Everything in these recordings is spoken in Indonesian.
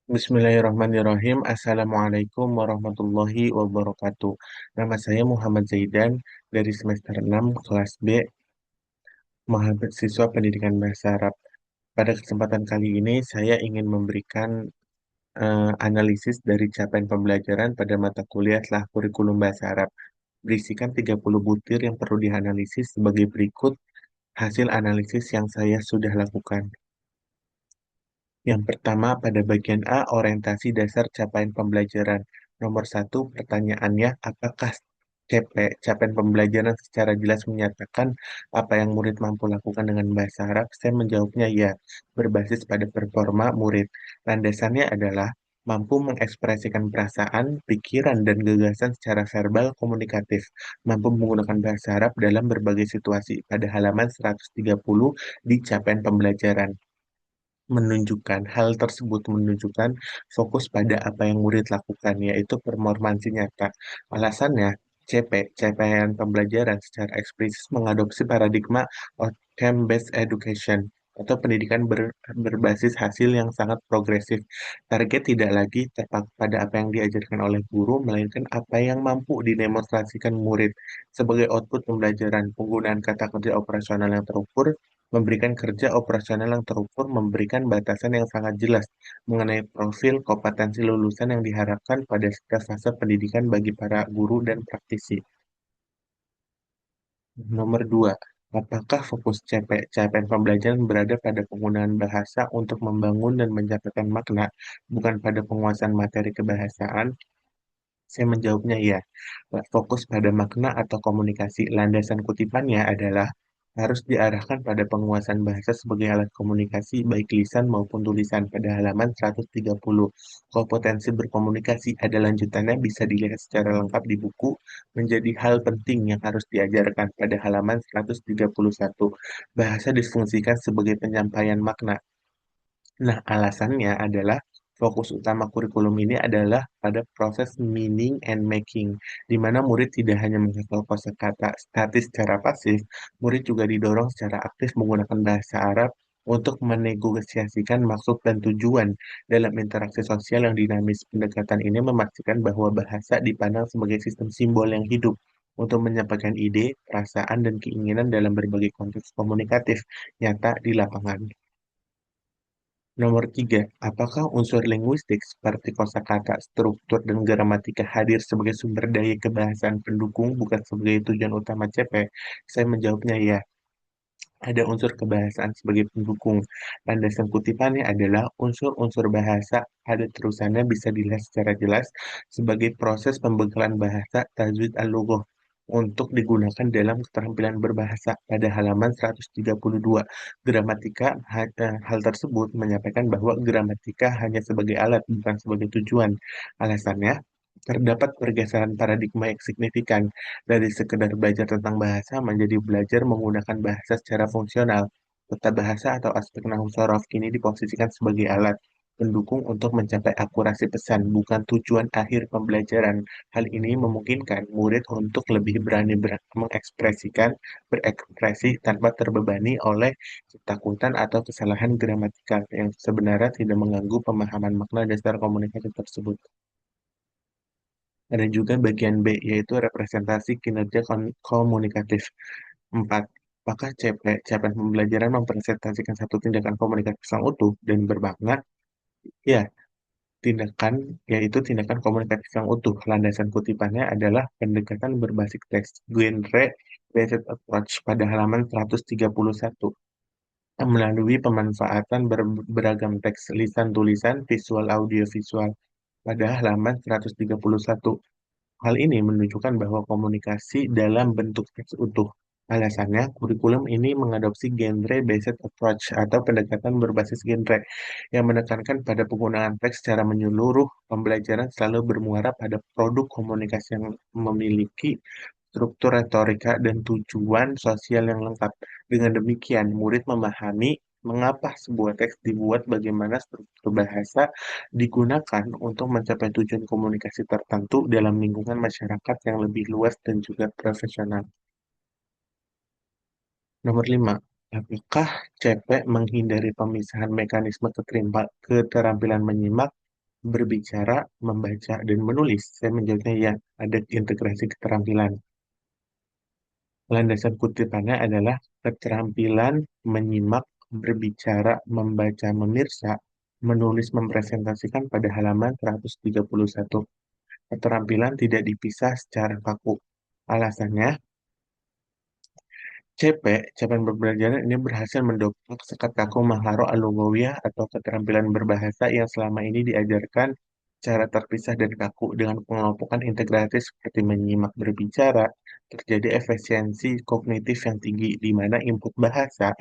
Bismillahirrahmanirrahim. Assalamualaikum warahmatullahi wabarakatuh. Nama saya Muhammad Zaidan dari semester 6 kelas B, mahasiswa pendidikan bahasa Arab. Pada kesempatan kali ini saya ingin memberikan analisis dari capaian pembelajaran pada mata kuliah setelah kurikulum bahasa Arab. Berisikan 30 butir yang perlu dianalisis sebagai berikut hasil analisis yang saya sudah lakukan. Yang pertama, pada bagian A, orientasi dasar capaian pembelajaran. Nomor satu, pertanyaannya, apakah capaian pembelajaran secara jelas menyatakan apa yang murid mampu lakukan dengan bahasa Arab? Saya menjawabnya ya, berbasis pada performa murid. Landasannya adalah mampu mengekspresikan perasaan, pikiran, dan gagasan secara verbal komunikatif, mampu menggunakan bahasa Arab dalam berbagai situasi pada halaman 130 di capaian pembelajaran hal tersebut menunjukkan fokus pada apa yang murid lakukan, yaitu performansi nyata. Alasannya, capaian pembelajaran secara eksplisit mengadopsi paradigma outcome-based education atau pendidikan berbasis hasil yang sangat progresif. Target tidak lagi terpaku pada apa yang diajarkan oleh guru, melainkan apa yang mampu didemonstrasikan murid. Sebagai output pembelajaran, penggunaan kata kerja operasional yang terukur, memberikan kerja operasional yang terukur, memberikan batasan yang sangat jelas mengenai profil kompetensi lulusan yang diharapkan pada setiap fase pendidikan bagi para guru dan praktisi. Nomor dua, apakah fokus capaian pembelajaran berada pada penggunaan bahasa untuk membangun dan menyampaikan makna, bukan pada penguasaan materi kebahasaan? Saya menjawabnya ya. Fokus pada makna atau komunikasi. Landasan kutipannya adalah harus diarahkan pada penguasaan bahasa sebagai alat komunikasi baik lisan maupun tulisan pada halaman 130. Kompetensi berkomunikasi ada lanjutannya bisa dilihat secara lengkap di buku menjadi hal penting yang harus diajarkan pada halaman 131. Bahasa disfungsikan sebagai penyampaian makna. Nah, alasannya adalah fokus utama kurikulum ini adalah pada proses meaning and making, di mana murid tidak hanya menghafal kosakata statis secara pasif, murid juga didorong secara aktif menggunakan bahasa Arab untuk menegosiasikan maksud dan tujuan dalam interaksi sosial yang dinamis. Pendekatan ini memastikan bahwa bahasa dipandang sebagai sistem simbol yang hidup untuk menyampaikan ide, perasaan, dan keinginan dalam berbagai konteks komunikatif nyata di lapangan. Nomor tiga, apakah unsur linguistik seperti kosakata, struktur, dan gramatika hadir sebagai sumber daya kebahasaan pendukung bukan sebagai tujuan utama CP? Saya menjawabnya ya, ada unsur kebahasaan sebagai pendukung. Landasan kutipannya adalah unsur-unsur bahasa pada terusannya bisa dilihat secara jelas sebagai proses pembekalan bahasa tajwid al-lughah untuk digunakan dalam keterampilan berbahasa pada halaman 132. Hal tersebut menyampaikan bahwa gramatika hanya sebagai alat bukan sebagai tujuan. Alasannya, terdapat pergeseran paradigma yang signifikan dari sekedar belajar tentang bahasa menjadi belajar menggunakan bahasa secara fungsional. Tata bahasa atau aspek nahwu sorof kini diposisikan sebagai alat pendukung untuk mencapai akurasi pesan, bukan tujuan akhir pembelajaran. Hal ini memungkinkan murid untuk lebih berani mengekspresikan berekspresi tanpa terbebani oleh ketakutan atau kesalahan gramatikal yang sebenarnya tidak mengganggu pemahaman makna dasar komunikasi tersebut. Ada juga bagian B, yaitu representasi kinerja komunikatif. 4. Apakah capaian pembelajaran mempresentasikan satu tindakan komunikatif yang utuh dan bermakna? Ya, tindakan komunikatif yang utuh. Landasan kutipannya adalah pendekatan berbasis teks, genre-based approach pada halaman 131 melalui pemanfaatan beragam teks, lisan tulisan, visual audio visual pada halaman 131. Hal ini menunjukkan bahwa komunikasi dalam bentuk teks utuh. Alasannya, kurikulum ini mengadopsi genre-based approach atau pendekatan berbasis genre yang menekankan pada penggunaan teks secara menyeluruh. Pembelajaran selalu bermuara pada produk komunikasi yang memiliki struktur retorika dan tujuan sosial yang lengkap. Dengan demikian, murid memahami mengapa sebuah teks dibuat, bagaimana struktur bahasa digunakan untuk mencapai tujuan komunikasi tertentu dalam lingkungan masyarakat yang lebih luas dan juga profesional. Nomor 5, apakah CP menghindari pemisahan mekanisme keterampilan menyimak? berbicara, membaca, dan menulis. Saya menjawabnya ya, ada integrasi keterampilan. Landasan kutipannya adalah keterampilan menyimak, berbicara, membaca, memirsa, menulis, mempresentasikan pada halaman 131. Keterampilan tidak dipisah secara kaku. Alasannya, capaian pembelajaran ini berhasil mendongkrak sekat kaku maharo alugawiyah atau keterampilan berbahasa yang selama ini diajarkan secara terpisah dan kaku dengan pengelompokan integratif seperti menyimak berbicara, terjadi efisiensi kognitif yang tinggi di mana input bahasa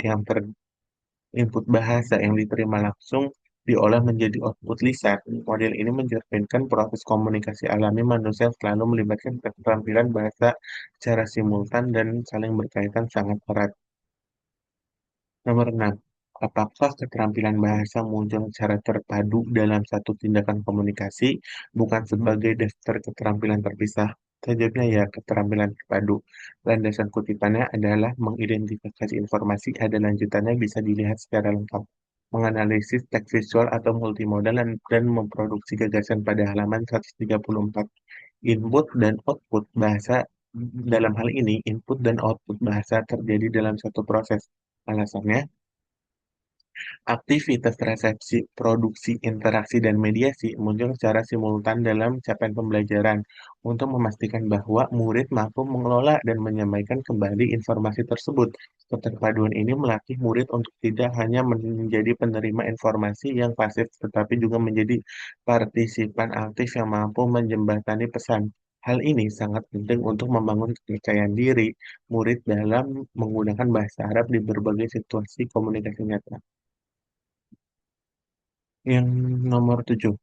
yang diterima langsung diolah menjadi output lisan. Model ini mencerminkan proses komunikasi alami manusia yang selalu melibatkan keterampilan bahasa secara simultan dan saling berkaitan sangat erat. Nomor 6. Apakah keterampilan bahasa muncul secara terpadu dalam satu tindakan komunikasi, bukan sebagai daftar keterampilan terpisah? Sejawabnya ya, keterampilan terpadu. Landasan kutipannya adalah mengidentifikasi informasi, ada lanjutannya bisa dilihat secara lengkap. Menganalisis teks visual atau multimodal dan memproduksi gagasan pada halaman 134. Input dan output bahasa dalam hal ini, input dan output bahasa terjadi dalam satu proses. Alasannya, aktivitas resepsi, produksi, interaksi, dan mediasi muncul secara simultan dalam capaian pembelajaran untuk memastikan bahwa murid mampu mengelola dan menyampaikan kembali informasi tersebut. Keterpaduan ini melatih murid untuk tidak hanya menjadi penerima informasi yang pasif, tetapi juga menjadi partisipan aktif yang mampu menjembatani pesan. Hal ini sangat penting untuk membangun kepercayaan diri murid dalam menggunakan bahasa Arab di berbagai situasi komunikasi nyata. Yang nomor 7,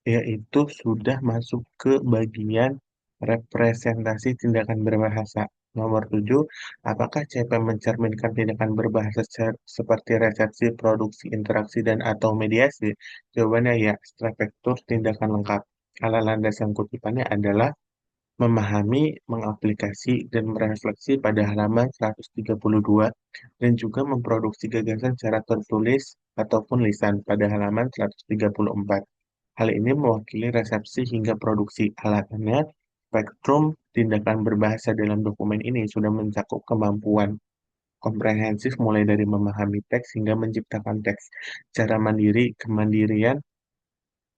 yaitu sudah masuk ke bagian representasi tindakan berbahasa. Nomor 7, apakah CP mencerminkan tindakan berbahasa seperti resepsi, produksi, interaksi, dan atau mediasi? Jawabannya ya, struktur tindakan lengkap. Ala landasan kutipannya adalah memahami, mengaplikasi, dan merefleksi pada halaman 132, dan juga memproduksi gagasan secara tertulis ataupun lisan pada halaman 134. Hal ini mewakili resepsi hingga produksi. Alasannya, spektrum tindakan berbahasa dalam dokumen ini sudah mencakup kemampuan komprehensif mulai dari memahami teks hingga menciptakan teks. Cara mandiri, kemandirian,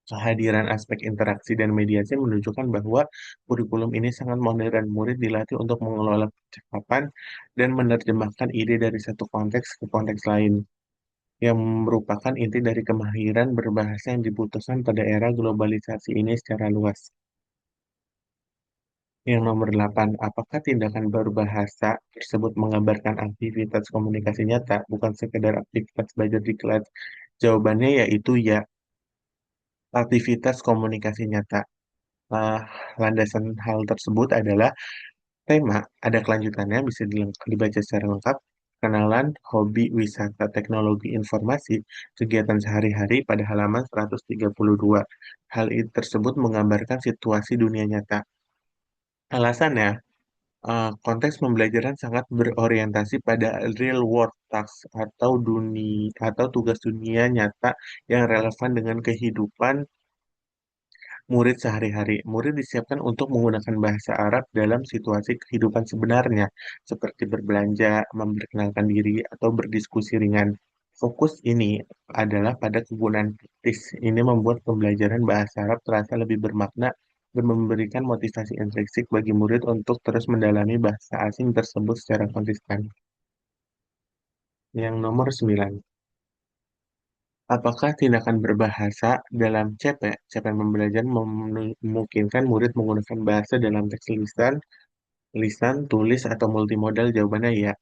kehadiran aspek interaksi dan mediasi menunjukkan bahwa kurikulum ini sangat modern. Murid dilatih untuk mengelola percakapan dan menerjemahkan ide dari satu konteks ke konteks lain, yang merupakan inti dari kemahiran berbahasa yang dibutuhkan pada era globalisasi ini secara luas. Yang nomor 8, apakah tindakan berbahasa tersebut menggambarkan aktivitas komunikasi nyata, bukan sekedar aktivitas belajar di kelas? Jawabannya yaitu ya, aktivitas komunikasi nyata. Ah, Landasan hal tersebut adalah tema, ada kelanjutannya, bisa dibaca secara lengkap. Kenalan, hobi, wisata, teknologi, informasi, kegiatan sehari-hari pada halaman 132. Hal itu tersebut menggambarkan situasi dunia nyata. Alasannya, konteks pembelajaran sangat berorientasi pada real world tasks atau tugas dunia nyata yang relevan dengan kehidupan murid sehari-hari. Murid disiapkan untuk menggunakan bahasa Arab dalam situasi kehidupan sebenarnya, seperti berbelanja, memperkenalkan diri, atau berdiskusi ringan. Fokus ini adalah pada kegunaan praktis. Ini membuat pembelajaran bahasa Arab terasa lebih bermakna dan memberikan motivasi intrinsik bagi murid untuk terus mendalami bahasa asing tersebut secara konsisten. Yang nomor 9. Apakah tindakan berbahasa dalam capaian pembelajaran memungkinkan murid menggunakan bahasa dalam teks lisan, tulis, atau multimodal? Jawabannya ya.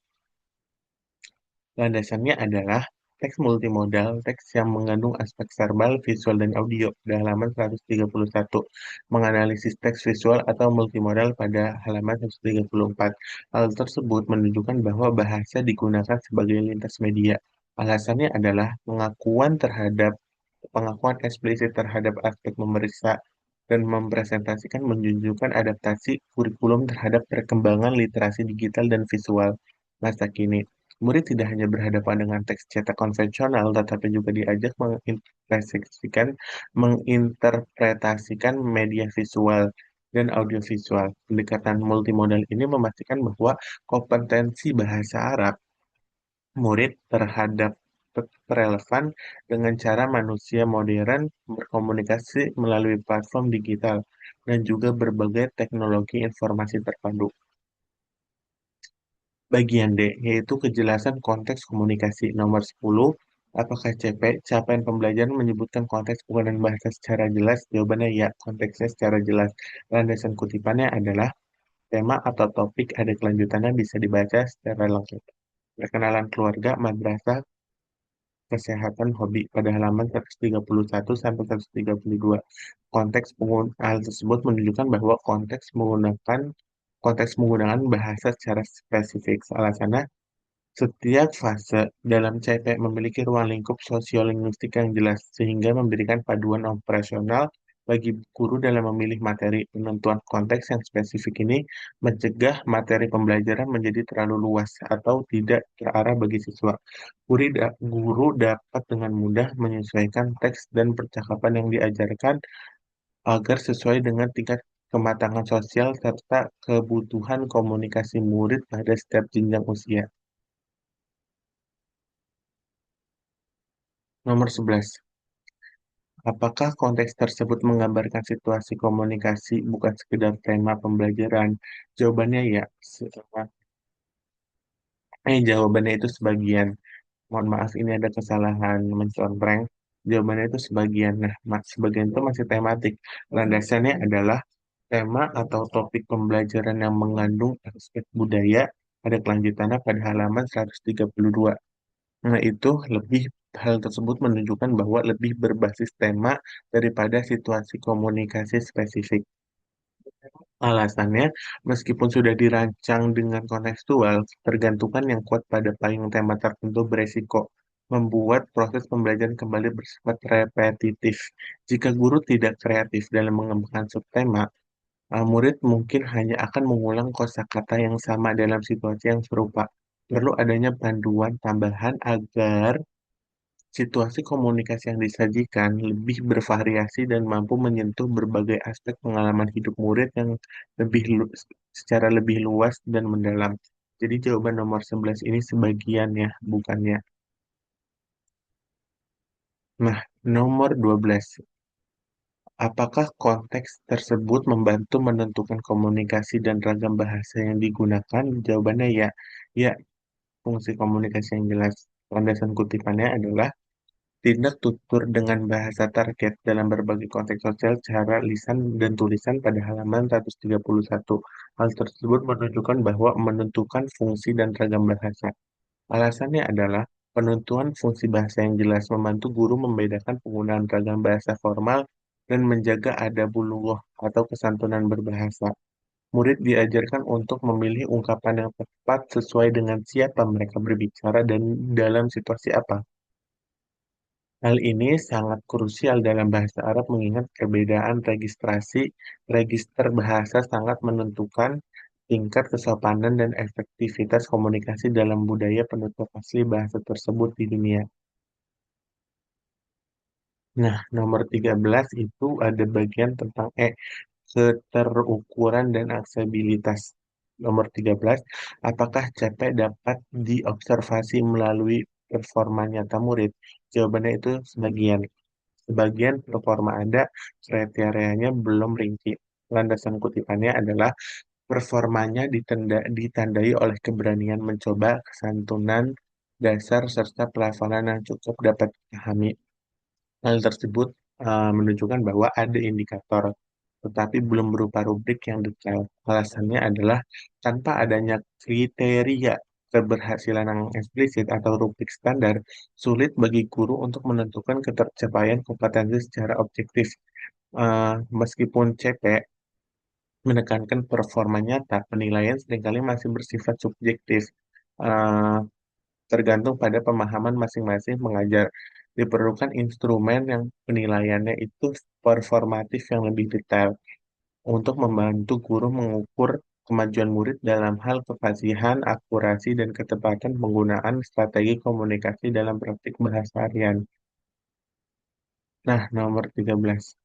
Landasannya adalah teks multimodal, teks yang mengandung aspek verbal, visual, dan audio pada halaman 131, menganalisis teks visual atau multimodal pada halaman 134. Hal tersebut menunjukkan bahwa bahasa digunakan sebagai lintas media. Alasannya adalah pengakuan eksplisit terhadap aspek memeriksa dan mempresentasikan menunjukkan adaptasi kurikulum terhadap perkembangan literasi digital dan visual masa kini. Murid tidak hanya berhadapan dengan teks cetak konvensional, tetapi juga diajak menginterpretasikan media visual dan audiovisual. Pendekatan multimodal ini memastikan bahwa kompetensi bahasa Arab murid terhadap relevan dengan cara manusia modern berkomunikasi melalui platform digital dan juga berbagai teknologi informasi terpadu. Bagian D, yaitu kejelasan konteks komunikasi. Nomor 10, apakah capaian pembelajaran menyebutkan konteks penggunaan bahasa secara jelas? Jawabannya ya, konteksnya secara jelas. Landasan kutipannya adalah tema atau topik ada kelanjutannya bisa dibaca secara lengkap. Perkenalan keluarga, madrasah, kesehatan, hobi pada halaman 131 sampai 132. Hal tersebut menunjukkan bahwa konteks menggunakan bahasa secara spesifik. Alasannya, setiap fase dalam CP memiliki ruang lingkup sosiolinguistik yang jelas, sehingga memberikan paduan operasional bagi guru dalam memilih materi. Penentuan konteks yang spesifik ini mencegah materi pembelajaran menjadi terlalu luas atau tidak terarah bagi siswa. Guru dapat dengan mudah menyesuaikan teks dan percakapan yang diajarkan agar sesuai dengan tingkat kematangan sosial serta kebutuhan komunikasi murid pada setiap jenjang usia. Nomor 11. Apakah konteks tersebut menggambarkan situasi komunikasi bukan sekedar tema pembelajaran? Jawabannya ya. Jawabannya itu sebagian. Mohon maaf, ini ada kesalahan mencontreng. Jawabannya itu sebagian. Nah, sebagian itu masih tematik. Landasannya adalah tema atau topik pembelajaran yang mengandung aspek budaya ada kelanjutannya pada halaman 132. Nah, hal tersebut menunjukkan bahwa lebih berbasis tema daripada situasi komunikasi spesifik. Alasannya, meskipun sudah dirancang dengan kontekstual, ketergantungan yang kuat pada payung tema tertentu beresiko membuat proses pembelajaran kembali bersifat repetitif. Jika guru tidak kreatif dalam mengembangkan subtema, murid mungkin hanya akan mengulang kosakata yang sama dalam situasi yang serupa. Perlu adanya panduan tambahan agar situasi komunikasi yang disajikan lebih bervariasi dan mampu menyentuh berbagai aspek pengalaman hidup murid yang secara lebih luas dan mendalam. Jadi jawaban nomor 11 ini sebagian ya, bukannya. Nah, nomor 12. Apakah konteks tersebut membantu menentukan komunikasi dan ragam bahasa yang digunakan? Jawabannya ya. Ya, fungsi komunikasi yang jelas. Landasan kutipannya adalah tindak tutur dengan bahasa target dalam berbagai konteks sosial, cara lisan dan tulisan pada halaman 131. Hal tersebut menunjukkan bahwa menentukan fungsi dan ragam bahasa. Alasannya adalah penentuan fungsi bahasa yang jelas membantu guru membedakan penggunaan ragam bahasa formal dan menjaga adab bulughah atau kesantunan berbahasa. Murid diajarkan untuk memilih ungkapan yang tepat sesuai dengan siapa mereka berbicara dan dalam situasi apa. Hal ini sangat krusial dalam bahasa Arab mengingat perbedaan register bahasa sangat menentukan tingkat kesopanan dan efektivitas komunikasi dalam budaya penutur asli bahasa tersebut di dunia. Nah, nomor 13 itu ada bagian tentang keterukuran dan aksesibilitas. Nomor 13, apakah CP dapat diobservasi melalui performa nyata murid? Jawabannya itu sebagian. Sebagian performa ada, kriterianya belum rinci. Landasan kutipannya adalah performanya ditandai oleh keberanian mencoba, kesantunan dasar, serta pelafalan yang cukup dapat dipahami. Hal tersebut menunjukkan bahwa ada indikator, tetapi belum berupa rubrik yang detail. Alasannya adalah tanpa adanya kriteria keberhasilan yang eksplisit atau rubrik standar, sulit bagi guru untuk menentukan ketercapaian kompetensi secara objektif. Meskipun CP menekankan performa nyata, penilaian seringkali masih bersifat subjektif. Eh, Tergantung pada pemahaman masing-masing mengajar. Diperlukan instrumen yang penilaiannya itu performatif yang lebih detail untuk membantu guru mengukur kemajuan murid dalam hal kefasihan, akurasi, dan ketepatan penggunaan strategi komunikasi dalam praktik bahasa harian. Nah, nomor 13.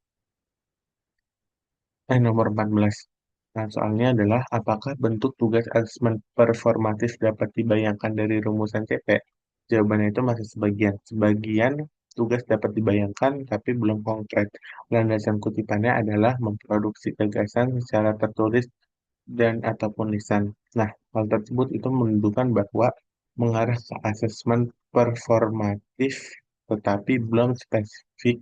Nomor 14. Nah, soalnya adalah apakah bentuk tugas asesmen performatif dapat dibayangkan dari rumusan CP? Jawabannya itu masih sebagian. Sebagian tugas dapat dibayangkan, tapi belum konkret. Landasan kutipannya adalah memproduksi gagasan secara tertulis dan ataupun lisan. Nah, hal tersebut itu menunjukkan bahwa mengarah ke asesmen performatif, tetapi belum spesifik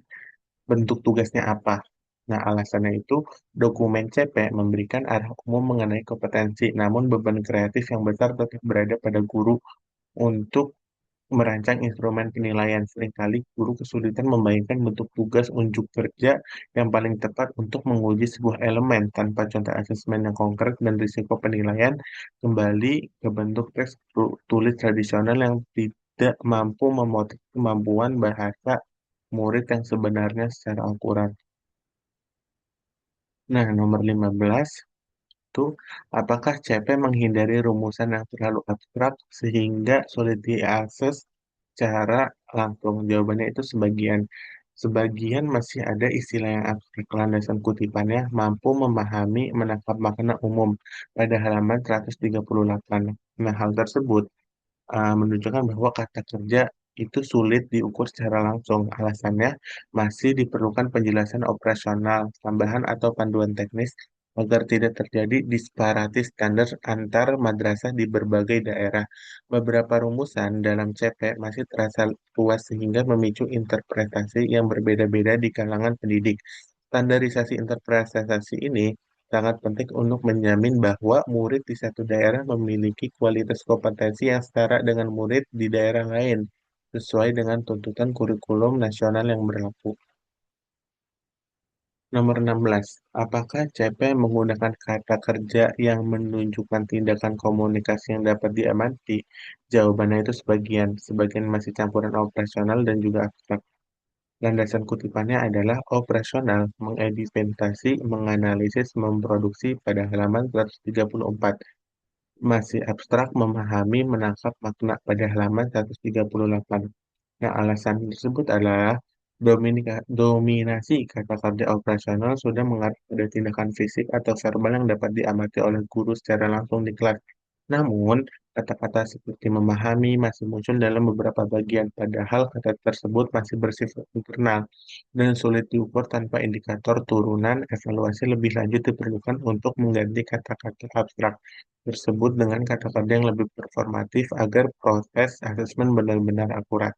bentuk tugasnya apa. Nah, alasannya itu dokumen CP memberikan arah umum mengenai kompetensi, namun beban kreatif yang besar tetap berada pada guru untuk merancang instrumen penilaian. Seringkali guru kesulitan membayangkan bentuk tugas unjuk kerja yang paling tepat untuk menguji sebuah elemen tanpa contoh asesmen yang konkret dan risiko penilaian kembali ke bentuk teks tulis tradisional yang tidak mampu memotret kemampuan bahasa murid yang sebenarnya secara akurat. Nah, nomor 15 itu, apakah CP menghindari rumusan yang terlalu abstrak sehingga sulit diakses secara langsung? Jawabannya itu sebagian. Sebagian masih ada istilah yang abstrak. Landasan kutipannya mampu memahami menangkap makna umum pada halaman 138. Nah, hal tersebut menunjukkan bahwa kata kerja itu sulit diukur secara langsung. Alasannya masih diperlukan penjelasan operasional, tambahan atau panduan teknis agar tidak terjadi disparitas standar antar madrasah di berbagai daerah. Beberapa rumusan dalam CP masih terasa luas sehingga memicu interpretasi yang berbeda-beda di kalangan pendidik. Standarisasi interpretasi ini sangat penting untuk menjamin bahwa murid di satu daerah memiliki kualitas kompetensi yang setara dengan murid di daerah lain, sesuai dengan tuntutan kurikulum nasional yang berlaku. Nomor 16. Apakah CP menggunakan kata kerja yang menunjukkan tindakan komunikasi yang dapat diamati? Jawabannya itu sebagian. Sebagian masih campuran operasional dan juga abstrak. Landasan kutipannya adalah operasional, mengeditasi, menganalisis, memproduksi pada halaman 134. Masih abstrak, memahami, menangkap makna pada halaman 138. Nah, alasan tersebut adalah dominasi kata kerja operasional sudah mengarah pada tindakan fisik atau verbal yang dapat diamati oleh guru secara langsung di kelas. Namun, kata-kata seperti memahami masih muncul dalam beberapa bagian, padahal kata tersebut masih bersifat internal dan sulit diukur tanpa indikator turunan. Evaluasi lebih lanjut diperlukan untuk mengganti kata-kata abstrak tersebut dengan kata-kata yang lebih performatif agar proses asesmen benar-benar akurat.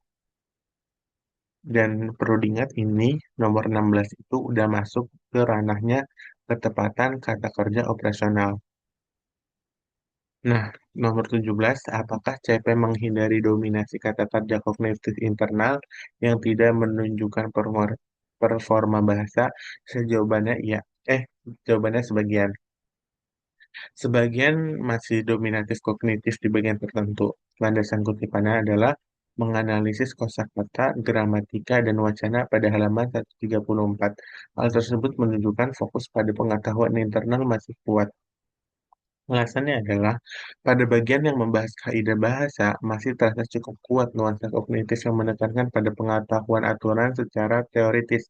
Dan perlu diingat ini nomor 16 itu udah masuk ke ranahnya ketepatan kata kerja operasional. Nah, nomor 17, apakah CP menghindari dominasi kata kerja kognitif internal yang tidak menunjukkan performa bahasa? Sejawabannya iya. Jawabannya sebagian. Sebagian masih dominatif kognitif di bagian tertentu. Landasan kutipannya adalah menganalisis kosakata, gramatika, dan wacana pada halaman 134. Hal tersebut menunjukkan fokus pada pengetahuan internal masih kuat. Alasannya adalah, pada bagian yang membahas kaidah bahasa, masih terasa cukup kuat nuansa kognitif yang menekankan pada pengetahuan aturan secara teoritis.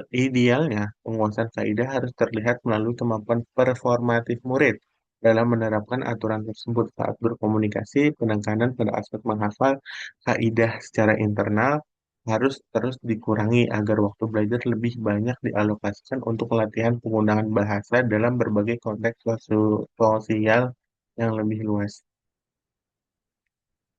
Idealnya, penguasaan kaidah harus terlihat melalui kemampuan performatif murid dalam menerapkan aturan tersebut saat berkomunikasi. Penekanan pada aspek menghafal kaidah secara internal harus terus dikurangi agar waktu belajar lebih banyak dialokasikan untuk latihan penggunaan bahasa dalam berbagai konteks sosial yang lebih luas.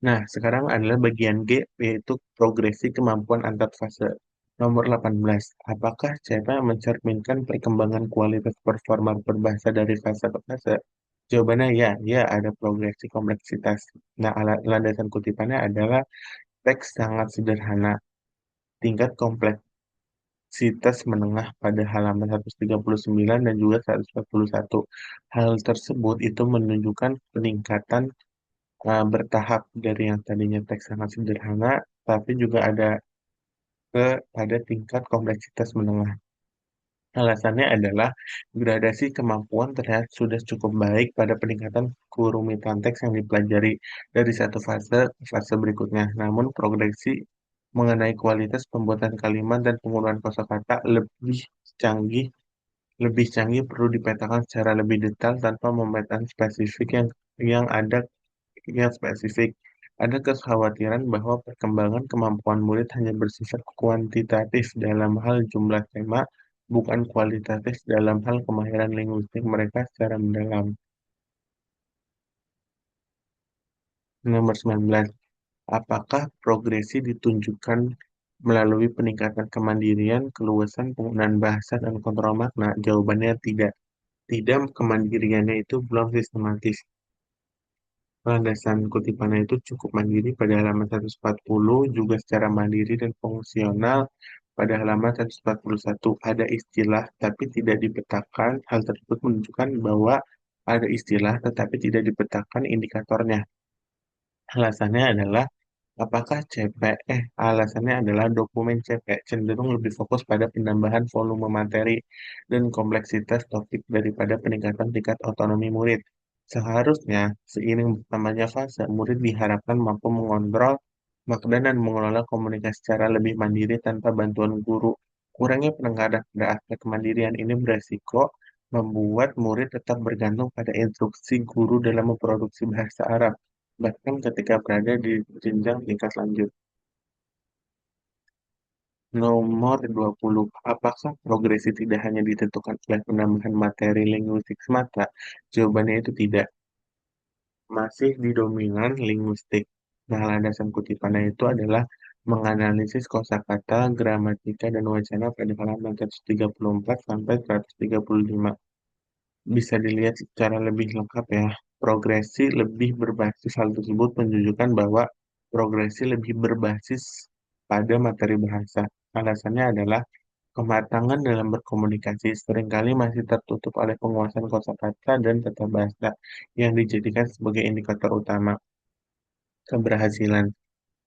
Nah, sekarang adalah bagian G, yaitu progresi kemampuan antar fase. Nomor 18. Apakah cara mencerminkan perkembangan kualitas performa berbahasa dari fase ke fase? Jawabannya ya, ya ada progresi kompleksitas. Nah, landasan kutipannya adalah teks sangat sederhana, tingkat kompleksitas menengah pada halaman 139 dan juga 141. Hal tersebut itu menunjukkan peningkatan bertahap dari yang tadinya teks sangat sederhana, tapi juga ada pada tingkat kompleksitas menengah. Alasannya adalah gradasi kemampuan terlihat sudah cukup baik pada peningkatan kerumitan teks yang dipelajari dari satu fase ke fase berikutnya. Namun progresi mengenai kualitas pembuatan kalimat dan penggunaan kosakata canggih lebih canggih perlu dipetakan secara lebih detail tanpa memetakan spesifik yang ada yang spesifik. Ada kekhawatiran bahwa perkembangan kemampuan murid hanya bersifat kuantitatif dalam hal jumlah tema, bukan kualitatif dalam hal kemahiran linguistik mereka secara mendalam. Nomor 19. Apakah progresi ditunjukkan melalui peningkatan kemandirian, keluasan penggunaan bahasa, dan kontrol makna? Jawabannya tidak. Tidak, kemandiriannya itu belum sistematis. Landasan kutipannya itu cukup mandiri pada halaman 140, juga secara mandiri dan fungsional pada halaman 141. Ada istilah tapi tidak dipetakan. Hal tersebut menunjukkan bahwa ada istilah tetapi tidak dipetakan indikatornya. Alasannya adalah apakah alasannya adalah dokumen CP cenderung lebih fokus pada penambahan volume materi dan kompleksitas topik daripada peningkatan tingkat otonomi murid. Seharusnya, seiring bertambahnya fase, murid diharapkan mampu mengontrol makna dan mengelola komunikasi secara lebih mandiri tanpa bantuan guru. Kurangnya penekanan pada aspek kemandirian ini beresiko membuat murid tetap bergantung pada instruksi guru dalam memproduksi bahasa Arab bahkan ketika berada di jenjang tingkat lanjut. Nomor 20. Apakah progresi tidak hanya ditentukan oleh penambahan materi linguistik semata? Jawabannya itu tidak. Masih didominan linguistik. Nah, landasan kutipannya itu adalah menganalisis kosakata, gramatika, dan wacana pada halaman 134 sampai 135. Bisa dilihat secara lebih lengkap ya. Progresi lebih berbasis hal tersebut menunjukkan bahwa progresi lebih berbasis pada materi bahasa. Alasannya adalah kematangan dalam berkomunikasi seringkali masih tertutup oleh penguasaan kosakata dan tata bahasa yang dijadikan sebagai indikator utama keberhasilan.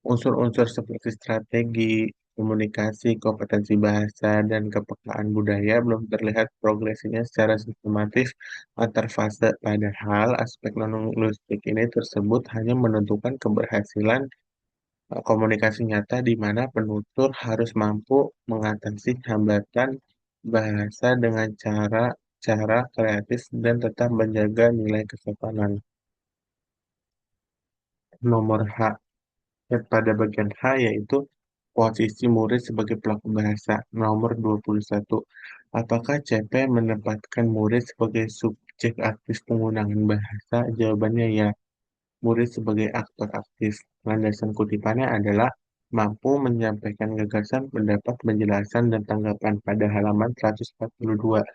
Unsur-unsur seperti strategi, komunikasi, kompetensi bahasa, dan kepekaan budaya belum terlihat progresinya secara sistematis antar fase. Padahal aspek non-linguistik ini tersebut hanya menentukan keberhasilan komunikasi nyata di mana penutur harus mampu mengatasi hambatan bahasa dengan cara kreatif dan tetap menjaga nilai kesopanan. Nomor H. Pada bagian H yaitu posisi murid sebagai pelaku bahasa. Nomor 21. Apakah CP menempatkan murid sebagai subjek aktif penggunaan bahasa? Jawabannya ya, murid sebagai aktor aktif. Landasan kutipannya adalah mampu menyampaikan gagasan, pendapat, penjelasan, dan tanggapan pada halaman 142.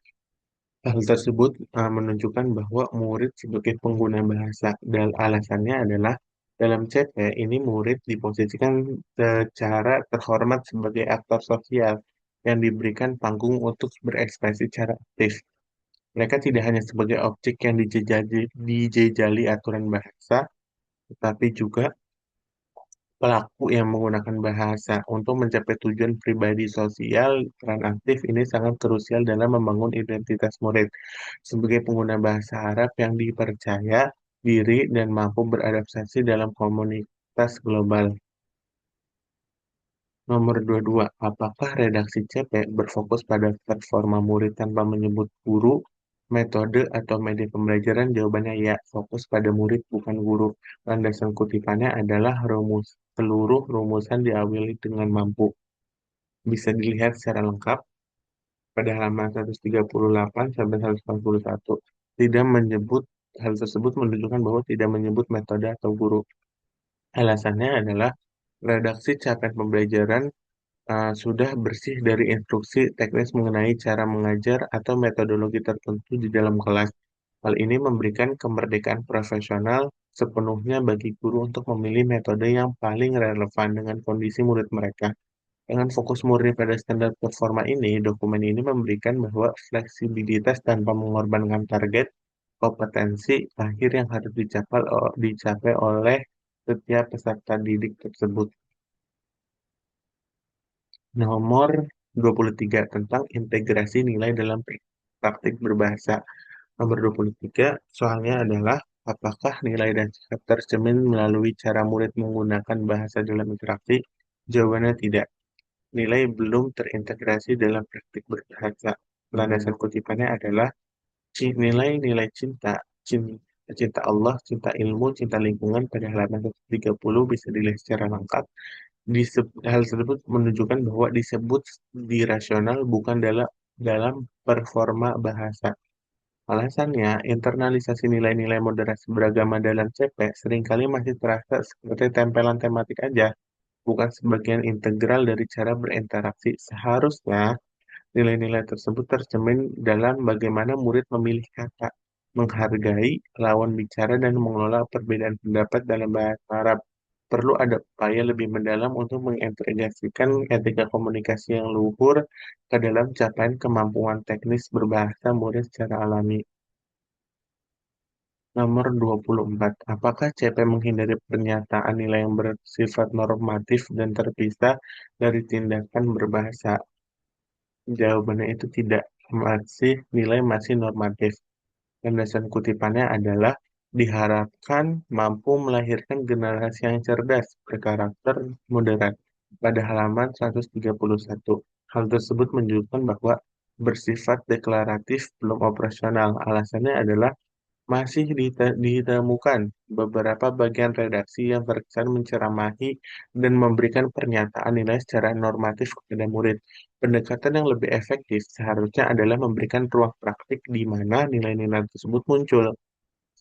Hal tersebut menunjukkan bahwa murid sebagai pengguna bahasa dan alasannya adalah dalam CP ini murid diposisikan secara terhormat sebagai aktor sosial yang diberikan panggung untuk berekspresi secara aktif. Mereka tidak hanya sebagai objek yang dijejali aturan bahasa, tetapi juga pelaku yang menggunakan bahasa untuk mencapai tujuan pribadi sosial. Peran aktif ini sangat krusial dalam membangun identitas murid sebagai pengguna bahasa Arab yang dipercaya diri dan mampu beradaptasi dalam komunitas global. Nomor 22. Apakah redaksi CP berfokus pada performa murid tanpa menyebut guru, metode, atau media pembelajaran? Jawabannya ya, fokus pada murid bukan guru. Landasan kutipannya adalah seluruh rumusan diawali dengan mampu. Bisa dilihat secara lengkap pada halaman 138 sampai 141. Tidak menyebut Hal tersebut menunjukkan bahwa tidak menyebut metode atau guru. Alasannya adalah redaksi capaian pembelajaran sudah bersih dari instruksi teknis mengenai cara mengajar atau metodologi tertentu di dalam kelas. Hal ini memberikan kemerdekaan profesional sepenuhnya bagi guru untuk memilih metode yang paling relevan dengan kondisi murid mereka. Dengan fokus murni pada standar performa ini, dokumen ini memberikan bahwa fleksibilitas tanpa mengorbankan target kompetensi akhir yang harus dicapai oleh setiap peserta didik tersebut. Nomor 23 tentang integrasi nilai dalam praktik berbahasa. Nomor 23 soalnya adalah apakah nilai dan sikap tercermin melalui cara murid menggunakan bahasa dalam interaksi? Jawabannya tidak. Nilai belum terintegrasi dalam praktik berbahasa. Landasan kutipannya adalah nilai-nilai cinta, cinta Allah, cinta ilmu, cinta lingkungan pada halaman 130 bisa dilihat secara lengkap. Hal tersebut menunjukkan bahwa disebut dirasional bukan dalam performa bahasa. Alasannya, internalisasi nilai-nilai moderasi beragama dalam CP seringkali masih terasa seperti tempelan tematik aja, bukan sebagian integral dari cara berinteraksi. Seharusnya, nilai-nilai tersebut tercermin dalam bagaimana murid memilih kata, menghargai lawan bicara, dan mengelola perbedaan pendapat dalam bahasa Arab. Perlu ada upaya lebih mendalam untuk mengintegrasikan etika komunikasi yang luhur ke dalam capaian kemampuan teknis berbahasa murid secara alami. Nomor 24. Apakah CP menghindari pernyataan nilai yang bersifat normatif dan terpisah dari tindakan berbahasa? Jawabannya itu tidak. Nilai masih normatif. Landasan kutipannya adalah diharapkan mampu melahirkan generasi yang cerdas, berkarakter moderat. Pada halaman 131. Hal tersebut menunjukkan bahwa bersifat deklaratif belum operasional. Alasannya adalah masih ditemukan beberapa bagian redaksi yang terkesan menceramahi dan memberikan pernyataan nilai secara normatif kepada murid. Pendekatan yang lebih efektif seharusnya adalah memberikan ruang praktik di mana nilai-nilai tersebut muncul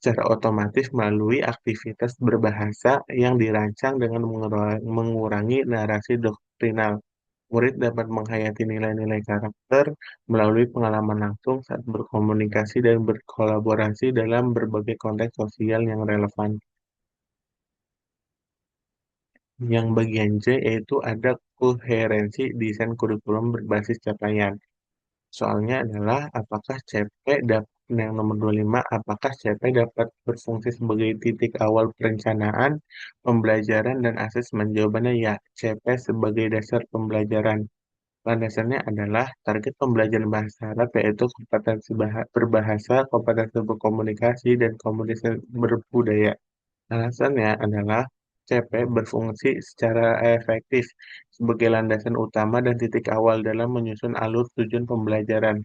secara otomatis melalui aktivitas berbahasa yang dirancang dengan mengurangi narasi doktrinal. Murid dapat menghayati nilai-nilai karakter melalui pengalaman langsung saat berkomunikasi dan berkolaborasi dalam berbagai konteks sosial yang relevan. Yang bagian C yaitu ada koherensi desain kurikulum berbasis capaian. Soalnya adalah apakah CP dapat yang nomor 25, apakah CP dapat berfungsi sebagai titik awal perencanaan, pembelajaran, dan asesmen? Jawabannya ya, CP sebagai dasar pembelajaran. Landasannya adalah target pembelajaran bahasa Arab yaitu kompetensi berbahasa, kompetensi berkomunikasi, dan komunikasi berbudaya. Alasannya adalah CP berfungsi secara efektif sebagai landasan utama dan titik awal dalam menyusun alur tujuan pembelajaran.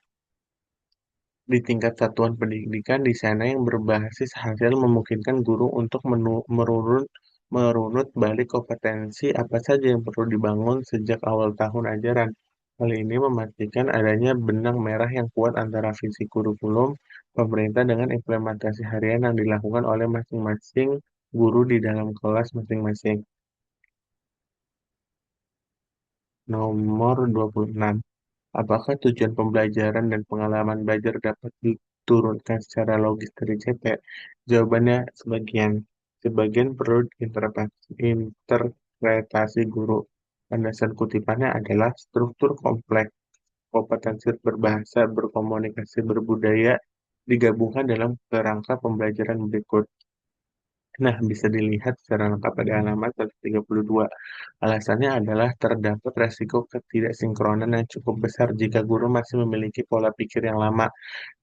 Di tingkat satuan pendidikan, di sana yang berbasis hasil memungkinkan guru untuk merunut balik kompetensi apa saja yang perlu dibangun sejak awal tahun ajaran. Hal ini memastikan adanya benang merah yang kuat antara visi kurikulum pemerintah dengan implementasi harian yang dilakukan oleh masing-masing guru di dalam kelas masing-masing. Nomor 26. Apakah tujuan pembelajaran dan pengalaman belajar dapat diturunkan secara logis dari CP? Jawabannya sebagian. Sebagian perlu interpretasi guru. Landasan kutipannya adalah struktur kompleks, kompetensi berbahasa, berkomunikasi, berbudaya, digabungkan dalam kerangka pembelajaran berikut. Nah, bisa dilihat secara lengkap pada halaman 132. Alasannya adalah terdapat resiko ketidaksinkronan yang cukup besar jika guru masih memiliki pola pikir yang lama.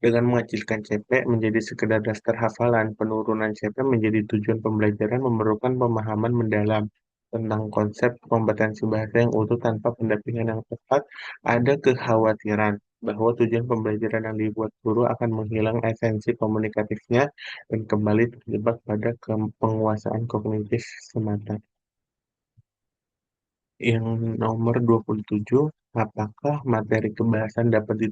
Dengan mengecilkan CP menjadi sekedar daftar hafalan, penurunan CP menjadi tujuan pembelajaran memerlukan pemahaman mendalam tentang konsep kompetensi bahasa yang utuh tanpa pendampingan yang tepat. Ada kekhawatiran bahwa tujuan pembelajaran yang dibuat guru akan menghilang esensi komunikatifnya dan kembali terjebak pada penguasaan kognitif semata. Yang nomor 27, apakah materi kebahasan dapat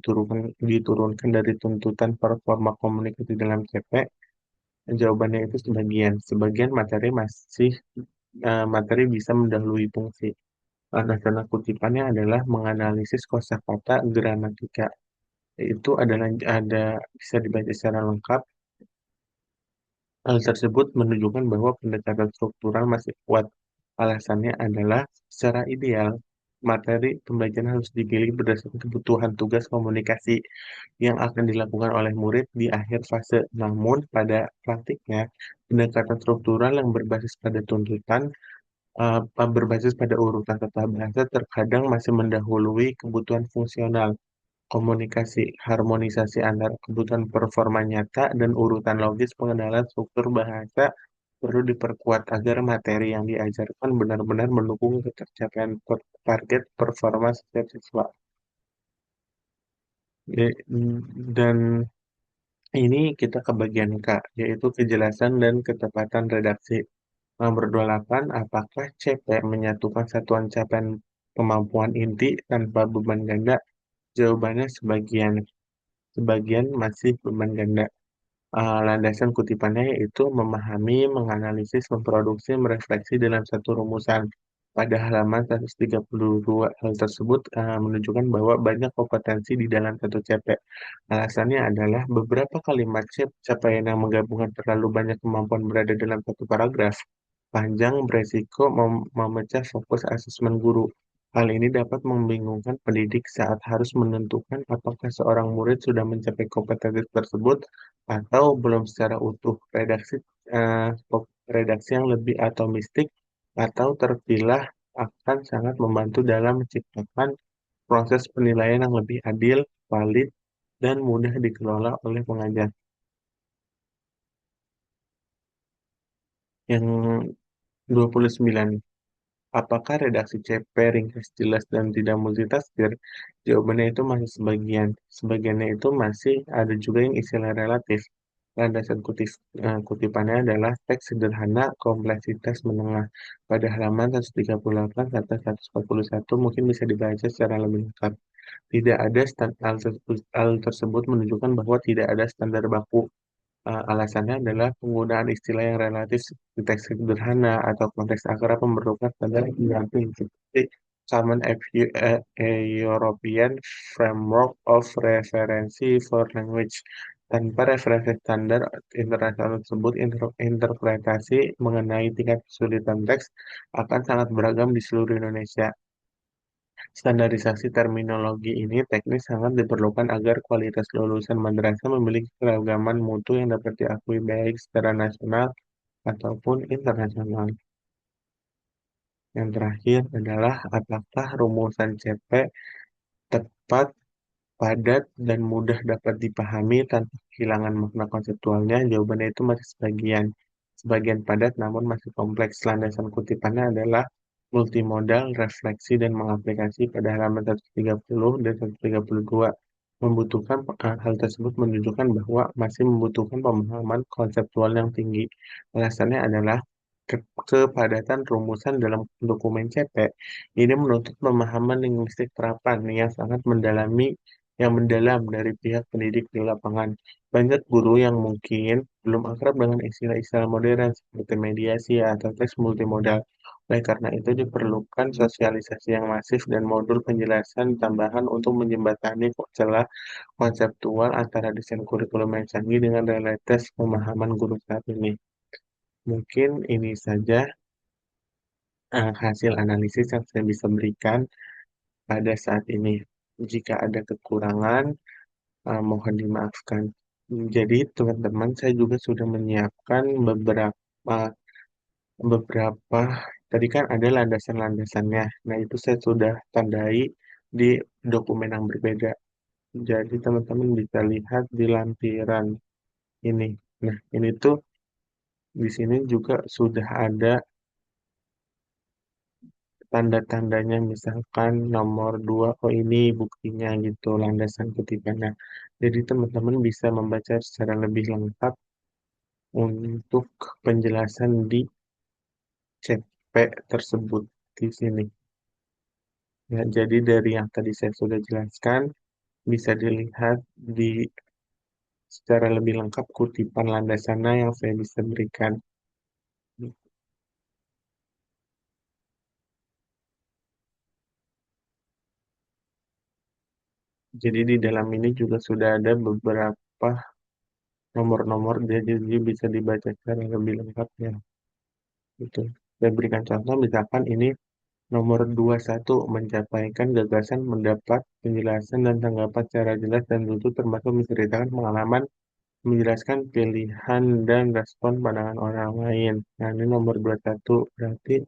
diturunkan dari tuntutan performa komunikasi dalam CP? Jawabannya itu sebagian. Sebagian materi bisa mendahului fungsi. Tanda kutipannya adalah menganalisis kosakata gramatika. Itu adalah bisa dibaca secara lengkap. Hal tersebut menunjukkan bahwa pendekatan struktural masih kuat. Alasannya adalah secara ideal, materi pembelajaran harus dipilih berdasarkan kebutuhan tugas komunikasi yang akan dilakukan oleh murid di akhir fase. Namun, pada praktiknya, pendekatan struktural yang berbasis pada tuntutan berbasis pada urutan tata bahasa terkadang masih mendahului kebutuhan fungsional, komunikasi, harmonisasi antara kebutuhan performa nyata dan urutan logis pengenalan struktur bahasa perlu diperkuat agar materi yang diajarkan benar-benar mendukung ketercapaian target performa setiap siswa. Dan ini kita ke bagian K, yaitu kejelasan dan ketepatan redaksi. Nomor 28, apakah CP menyatukan satuan capaian kemampuan inti tanpa beban ganda? Jawabannya sebagian. Sebagian masih beban ganda. Landasan kutipannya yaitu memahami, menganalisis, memproduksi, merefleksi dalam satu rumusan. Pada halaman 132, hal tersebut menunjukkan bahwa banyak kompetensi di dalam satu CP. Alasannya adalah beberapa kalimat capaian yang menggabungkan terlalu banyak kemampuan berada dalam satu paragraf panjang beresiko memecah fokus asesmen guru. Hal ini dapat membingungkan pendidik saat harus menentukan apakah seorang murid sudah mencapai kompetensi tersebut atau belum secara utuh. Redaksi yang lebih atomistik atau terpilah akan sangat membantu dalam menciptakan proses penilaian yang lebih adil, valid, dan mudah dikelola oleh pengajar. Yang 29, apakah redaksi CP ringkas, jelas, dan tidak multitafsir? Jawabannya itu masih sebagian. Sebagiannya itu masih ada juga yang istilah relatif. Landasan kutipannya adalah teks sederhana, kompleksitas menengah. Pada halaman 138 sampai 141 mungkin bisa dibaca secara lebih lengkap. Tidak ada hal tersebut menunjukkan bahwa tidak ada standar baku. Alasannya adalah penggunaan istilah yang relatif seperti teks sederhana atau konteks akrab memerlukan standar pendamping seperti Common European Framework of Reference for Language. Tanpa referensi standar internasional tersebut, interpretasi mengenai tingkat kesulitan teks akan sangat beragam di seluruh Indonesia. Standarisasi terminologi ini teknis sangat diperlukan agar kualitas lulusan madrasah memiliki keragaman mutu yang dapat diakui baik secara nasional ataupun internasional. Yang terakhir adalah apakah rumusan CP tepat, padat, dan mudah dapat dipahami tanpa kehilangan makna konseptualnya? Jawabannya itu masih sebagian. Sebagian padat namun masih kompleks. Landasan kutipannya adalah multimodal, refleksi, dan mengaplikasi pada halaman 130 dan 132. Hal tersebut menunjukkan bahwa masih membutuhkan pemahaman konseptual yang tinggi. Alasannya adalah kepadatan rumusan dalam dokumen CP ini menuntut pemahaman linguistik terapan yang mendalam dari pihak pendidik di lapangan. Banyak guru yang mungkin belum akrab dengan istilah-istilah modern seperti mediasi atau teks multimodal. Oleh karena itu diperlukan sosialisasi yang masif dan modul penjelasan tambahan untuk menjembatani celah konseptual antara desain kurikulum yang canggih dengan realitas pemahaman guru saat ini. Mungkin ini saja hasil analisis yang saya bisa berikan pada saat ini. Jika ada kekurangan, mohon dimaafkan. Jadi teman-teman, saya juga sudah menyiapkan beberapa tadi kan ada landasan-landasannya. Nah, itu saya sudah tandai di dokumen yang berbeda. Jadi teman-teman bisa lihat di lampiran ini. Nah, ini tuh di sini juga sudah ada tanda-tandanya, misalkan nomor 2, oh ini buktinya gitu, landasan kutipannya. Jadi teman-teman bisa membaca secara lebih lengkap untuk penjelasan di CP tersebut di sini. Ya, jadi dari yang tadi saya sudah jelaskan, bisa dilihat di secara lebih lengkap kutipan landasannya yang saya bisa berikan. Jadi di dalam ini juga sudah ada beberapa nomor-nomor, jadi bisa dibaca secara lebih lengkap ya. Gitu. Saya berikan contoh, misalkan ini nomor 21 mencapaikan gagasan mendapat penjelasan dan tanggapan secara jelas dan tutup termasuk menceritakan pengalaman, menjelaskan pilihan dan respon pandangan orang lain. Nah, ini nomor 21 berarti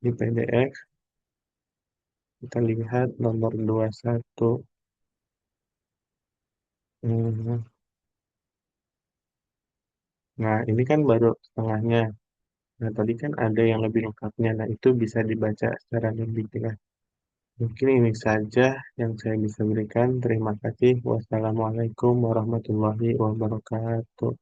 Di PDF kita lihat nomor 21. Hmm, Nah, ini kan baru setengahnya. Nah, tadi kan ada yang lebih lengkapnya. Nah, itu bisa dibaca secara lebih jelas. Mungkin ini saja yang saya bisa berikan. Terima kasih. Wassalamualaikum warahmatullahi wabarakatuh.